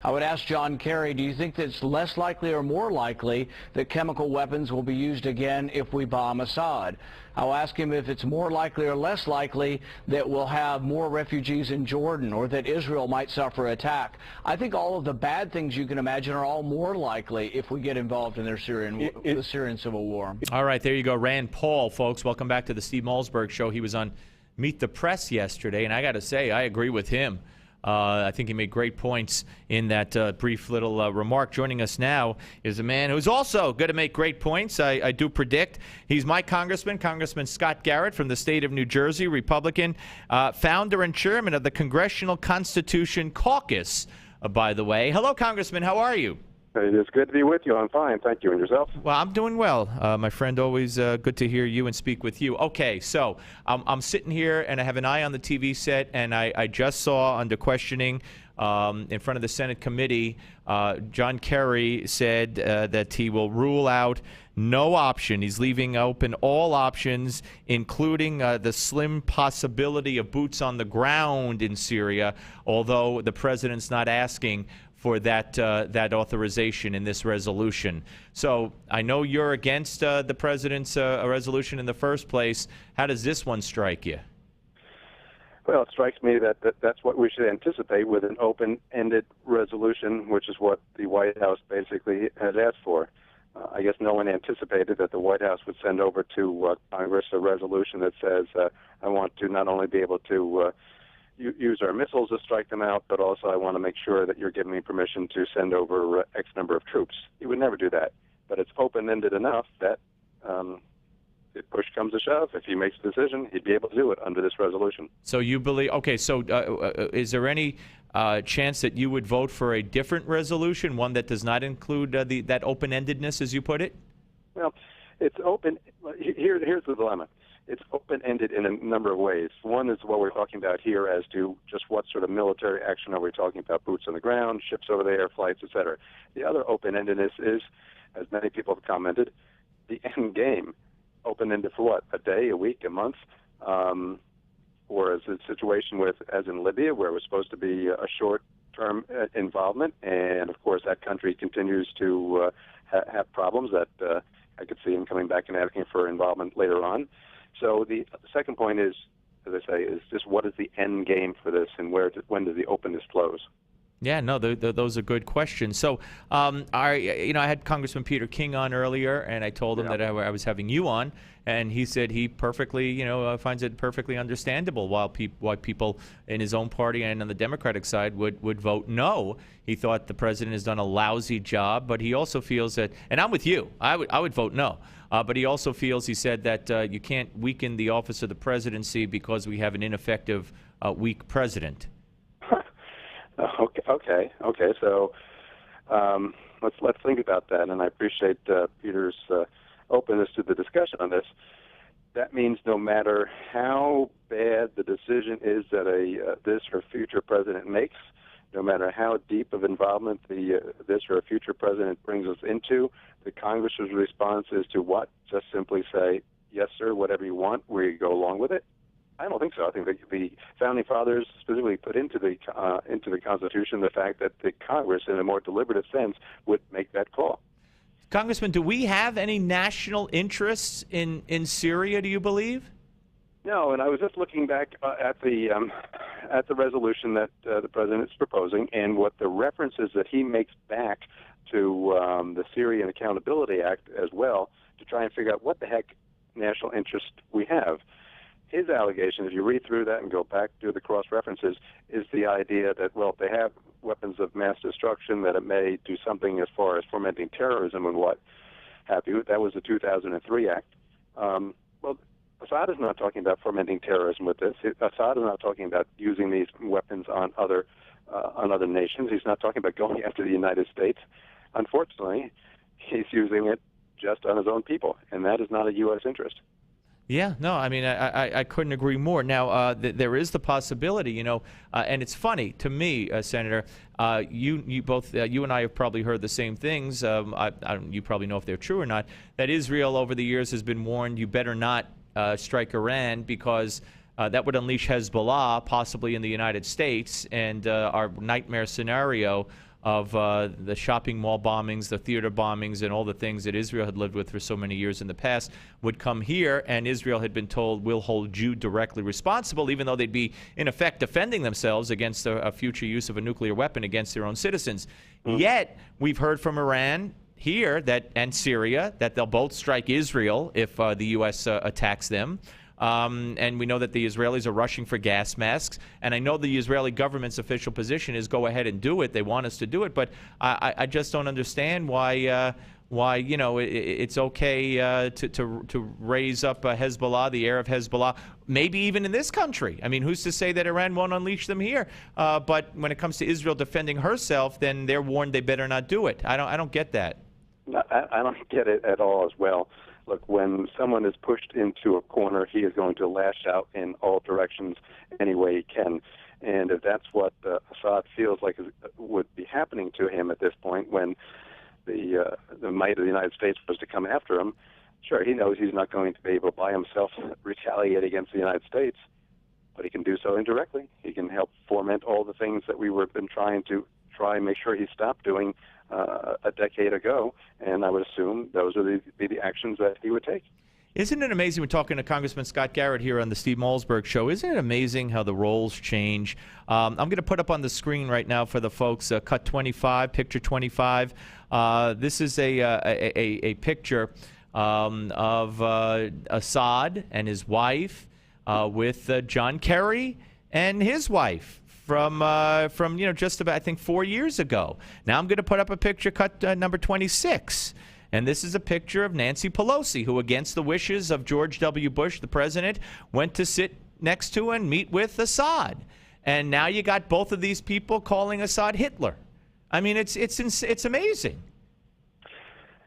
I would ask John Kerry, do you think that it's less likely or more likely that chemical weapons will be used again if we bomb Assad? I'll ask him if it's more likely or less likely that we'll have more refugees in Jordan or that Israel might suffer attack. I think all of the bad things you can imagine are all more likely if we get involved in the Syrian civil war. All right, there you go. Rand Paul, folks. Welcome back to the Steve Malzberg Show. He was on Meet the Press yesterday, and I got to say, I agree with him. I think he made great points in that brief little remark. Joining us now is a man who's also going to make great points, I do predict. He's my congressman, Congressman Scott Garrett from the state of New Jersey, Republican, founder and chairman of the Congressional Constitution Caucus, by the way. Hello, Congressman. How are you? It is good to be with you. I'm fine. Thank you. And yourself? Well, I'm doing well. My friend, always good to hear you and speak with you. Okay, so I'm sitting here, and I have an eye on the TV set, and I just saw under questioning in front of the Senate committee, John Kerry said that he will rule out no option. He's leaving open all options, including the slim possibility of boots on the ground in Syria, although the president's not asking for that authorization in this resolution. So I know you're against the president's resolution in the first place. How does this one strike you? Well, it strikes me that that's what we should anticipate with an open-ended resolution, which is what the White House basically has asked for. I guess no one anticipated that the White House would send over to Congress a resolution that says, I want to not only be able to use our missiles to strike them out, but also I want to make sure that you're giving me permission to send over X number of troops. He would never do that. But it's open-ended enough that if push comes to shove, if he makes a decision, he'd be able to do it under this resolution. So you believe, okay, so is there any chance that you would vote for a different resolution, one that does not include that open-endedness, as you put it? Well, it's open. Here's the dilemma. It's open-ended in a number of ways. One is what we're talking about here as to just what sort of military action are we talking about, boots on the ground, ships over the air, flights, et cetera. The other open-endedness is, as many people have commented, the end game. Open-ended for what? A day, a week, a month? Or is it a situation with, as in Libya, where it was supposed to be a short-term involvement, and of course that country continues to have problems that I could see him coming back and asking for involvement later on. So the second point is, as I say, is just what is the end game for this, and when does the openness close? Yeah, no, those are good questions. So, I had Congressman Peter King on earlier, and I told him that I was having you on, and he said he perfectly, finds it perfectly understandable why people in his own party and on the Democratic side would vote no. He thought the president has done a lousy job, but he also feels that, and I'm with you, I would vote no. But he also feels, he said, that you can't weaken the office of the presidency because we have an ineffective, weak president. Okay. So let's think about that, and I appreciate Peter's openness to the discussion on this. That means no matter how bad the decision is that this or future president makes, no matter how deep of involvement this or a future president brings us into, the Congress's response is to what? Just simply say, yes, sir, whatever you want, we go along with it? I don't think so. I think that the Founding Fathers specifically put into the Constitution the fact that the Congress, in a more deliberative sense, would make that call. Congressman, do we have any national interests in Syria, do you believe? No, and I was just looking back at the resolution that the president is proposing, and what the references that he makes back to the Syrian Accountability Act as well, to try and figure out what the heck national interest we have. His allegation, if you read through that and go back to the cross-references, is the idea that, well, if they have weapons of mass destruction, that it may do something as far as fomenting terrorism and what have you. That was the 2003 Act. Well, Assad is not talking about fomenting terrorism with this. Assad is not talking about using these weapons on other nations. He's not talking about going after the United States. Unfortunately, he's using it just on his own people, and that is not a U.S. interest. Yeah, no, I mean, I couldn't agree more. Now, there is the possibility, and it's funny to me, Senator, you both, you and I have probably heard the same things. You probably know if they're true or not, that Israel over the years has been warned, you better not strike Iran because that would unleash Hezbollah, possibly in the United States, and our nightmare scenario of the shopping mall bombings, the theater bombings, and all the things that Israel had lived with for so many years in the past would come here, and Israel had been told, we'll hold you directly responsible, even though they'd be, in effect, defending themselves against a future use of a nuclear weapon against their own citizens. Yet, we've heard from Iran here and Syria that they'll both strike Israel if the U.S. Attacks them. And we know that the Israelis are rushing for gas masks. And I know the Israeli government's official position is go ahead and do it. They want us to do it. But I just don't understand why it's okay to raise up Hezbollah, the air of Hezbollah, maybe even in this country. I mean, who's to say that Iran won't unleash them here? But when it comes to Israel defending herself, then they're warned they better not do it. I don't get that. No, I don't get it at all as well. Look, when someone is pushed into a corner, he is going to lash out in all directions any way he can. And if that's what Assad feels like would be happening to him at this point, when the might of the United States was to come after him, sure, he knows he's not going to be able by himself retaliate against the United States, but he can do so indirectly. He can help foment all the things that we were been trying to make sure he stopped doing a decade ago, and I would assume those are the actions that he would take. Isn't it amazing? We're talking to Congressman Scott Garrett here on the Steve Malzberg Show. Isn't it amazing how the roles change? I'm going to put up on the screen right now for the folks, cut 25, picture 25. This is a picture of Assad and his wife with John Kerry and his wife from just about, I think, 4 years ago. Now I'm going to put up a picture, cut number 26. And this is a picture of Nancy Pelosi, who, against the wishes of George W. Bush, the president, went to sit next to and meet with Assad. And now you got both of these people calling Assad Hitler. I mean, it's amazing.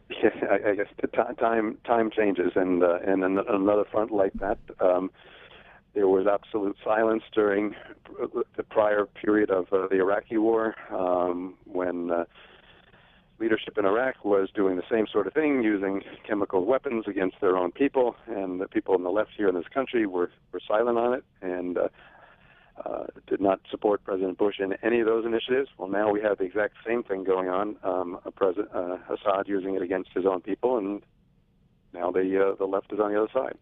Yeah, I guess the time changes, and another front like that, there was absolute silence during the prior period of the Iraqi war, when leadership in Iraq was doing the same sort of thing, using chemical weapons against their own people, and the people on the left here in this country were silent on it and did not support President Bush in any of those initiatives. Well, now we have the exact same thing going on, Assad using it against his own people, and now the left is on the other side.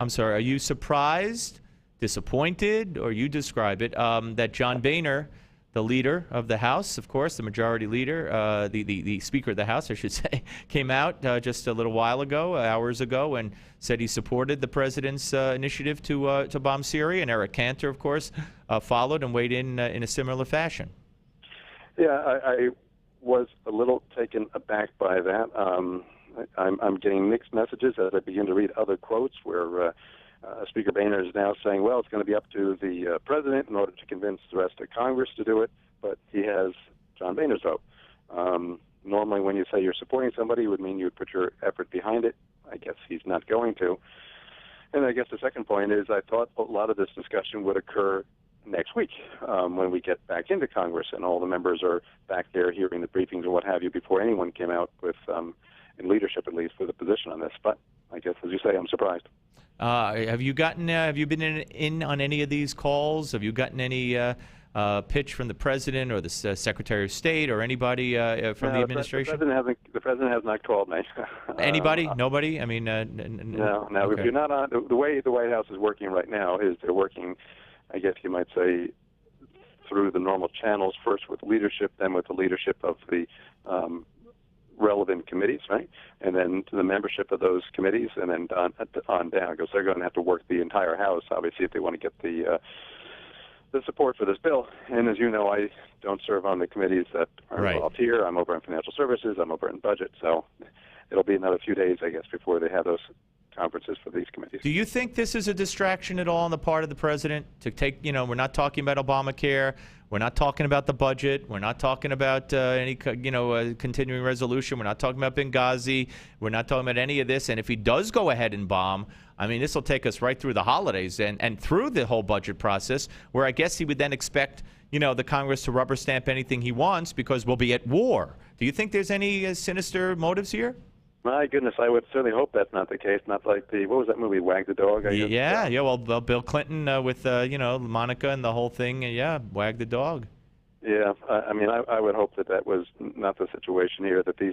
I'm sorry, are you surprised, disappointed, or you describe it, that John Boehner, the leader of the House, of course, the majority leader, the Speaker of the House, I should say, came out just a little while ago, hours ago, and said he supported the president's initiative to bomb Syria, and Eric Cantor, of course, followed and weighed in a similar fashion. Yeah, I was a little taken aback by that. I'm getting mixed messages as I begin to read other quotes where Speaker Boehner is now saying, well, it's going to be up to the president in order to convince the rest of Congress to do it, but he has John Boehner's vote. Normally when you say you're supporting somebody, it would mean you would put your effort behind it. I guess he's not going to. And I guess the second point is I thought a lot of this discussion would occur next week when we get back into Congress and all the members are back there hearing the briefings or what have you before anyone came out with, in leadership at least, with a position on this. But I guess, as you say, I'm surprised. Have you been in on any of these calls? Have you gotten any pitch from the president or the Secretary of State or anybody from the administration? The president has not called me. Anybody? Nobody? I mean, no. Okay. If you're not on the way the White House is working right now is they're working, I guess you might say, through the normal channels. First with leadership, then with the leadership of the relevant committees, right? And then to the membership of those committees, and then on down, because they're going to have to work the entire House, obviously, if they want to get the support for this bill. And as you know, I don't serve on the committees that are involved here. I'm over in financial services. I'm over in budget. So it'll be another few days, I guess, before they have those conferences for these committees. Do you think this is a distraction at all on the part of the president to take, we're not talking about Obamacare. We're not talking about the budget. We're not talking about any, continuing resolution. We're not talking about Benghazi. We're not talking about any of this. And if he does go ahead and bomb, I mean, this will take us right through the holidays and through the whole budget process, where I guess he would then expect, the Congress to rubber stamp anything he wants because we'll be at war. Do you think there's any sinister motives here? My goodness, I would certainly hope that's not the case. Not like what was that movie, Wag the Dog? Well, Bill Clinton with, Monica and the whole thing. Wag the Dog. Yeah, I mean, I would hope that that was not the situation here, that the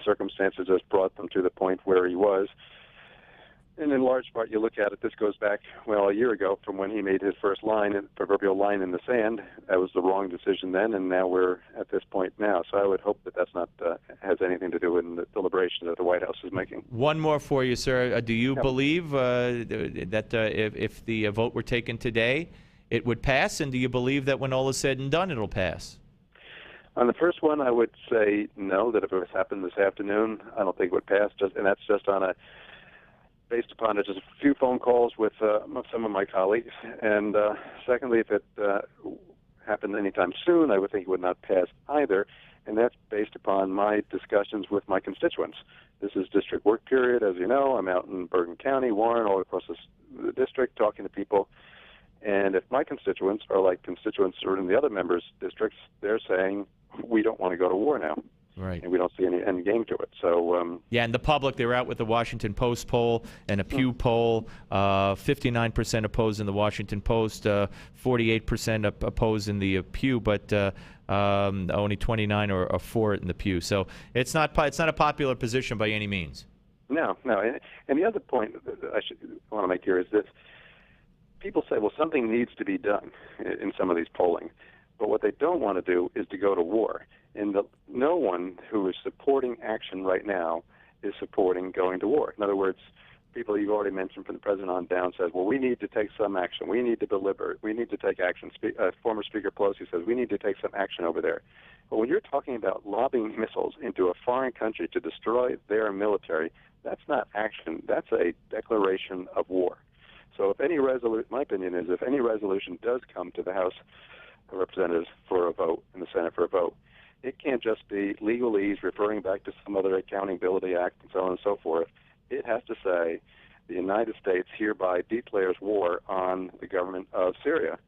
circumstances just brought them to the point where he was. And in large part, you look at it, this goes back, well, a year ago from when he made his first proverbial line in the sand. That was the wrong decision then, and now we're at this point now. So I would hope that that's not has anything to do with the deliberation that the White House is making. One more for you, sir. Do you believe that if the vote were taken today, it would pass? And do you believe that when all is said and done, it'll pass? On the first one, I would say no, that if it was happened this afternoon, I don't think it would pass. And that's just based upon just a few phone calls with some of my colleagues. And secondly, if it happened anytime soon, I would think it would not pass either. And that's based upon my discussions with my constituents. This is district work period, as you know. I'm out in Bergen County, Warren, all across the district, talking to people. And if my constituents are like constituents who are in the other members' districts, they're saying, we don't want to go to war now. Right. And we don't see any end game to it. So yeah, and the public, they were out with the Washington Post poll and a Pew poll. 59% opposed in the Washington Post, 48% opposed in the Pew, but only 29 are for it in the Pew. So it's not a popular position by any means. No. And the other point that I want to make here is this. People say, well, something needs to be done in some of these polling. But what they don't want to do is to go to war. And no one who is supporting action right now is supporting going to war. In other words, people you've already mentioned from the president on down says, well, we need to take some action. We need to deliver. We need to take action. Former Speaker Pelosi says, we need to take some action over there. But when you're talking about lobbing missiles into a foreign country to destroy their military, that's not action. That's a declaration of war. So if any my opinion is if any resolution does come to the House of Representatives for a vote and the Senate for a vote, it can't just be legalese referring back to some other Accountability Act and so on and so forth. It has to say the United States hereby declares war on the government of Syria.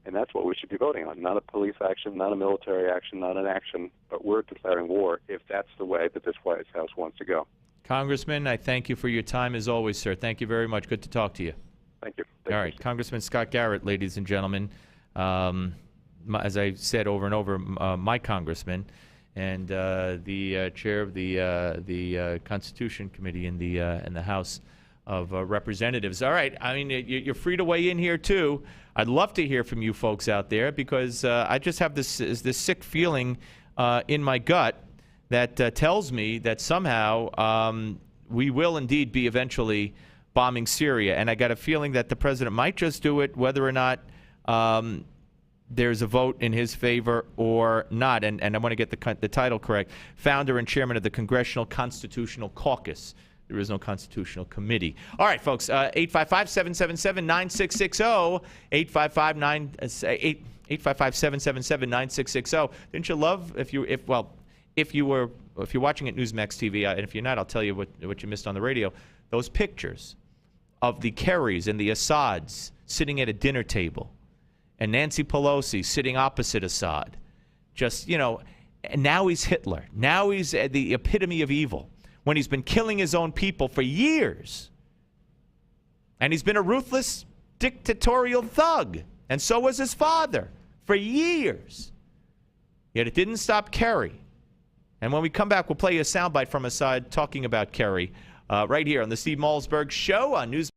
And that's what we should be voting on, not a police action, not a military action, not an action, but we're declaring war if that's the way that this White House wants to go. Congressman, I thank you for your time as always, sir. Thank you very much. Good to talk to you. Thank you. All right. Congressman Scott Garrett, ladies and gentlemen. As I said over and over, my congressman and the chair of the Constitution Committee in the House of Representatives. All right. I mean, you're free to weigh in here, too. I'd love to hear from you folks out there because I just have this sick feeling in my gut that tells me that somehow we will indeed be eventually bombing Syria. And I got a feeling that the president might just do it whether or not there's a vote in his favor or not. And I want to get the title correct. Founder and chairman of the Congressional Constitutional Caucus. There is no constitutional committee. All right, folks, 855-777-9660, 855-777-9660. Didn't you love if you're watching at Newsmax TV, and if you're not, I'll tell you what you missed on the radio, those pictures of the Kerrys and the Assads sitting at a dinner table and Nancy Pelosi sitting opposite Assad. Just, and now he's Hitler. Now he's the epitome of evil when he's been killing his own people for years. And he's been a ruthless dictatorial thug. And so was his father for years. Yet it didn't stop Kerry. And when we come back, we'll play you a soundbite from Assad talking about Kerry right here on the Steve Malzberg Show on News.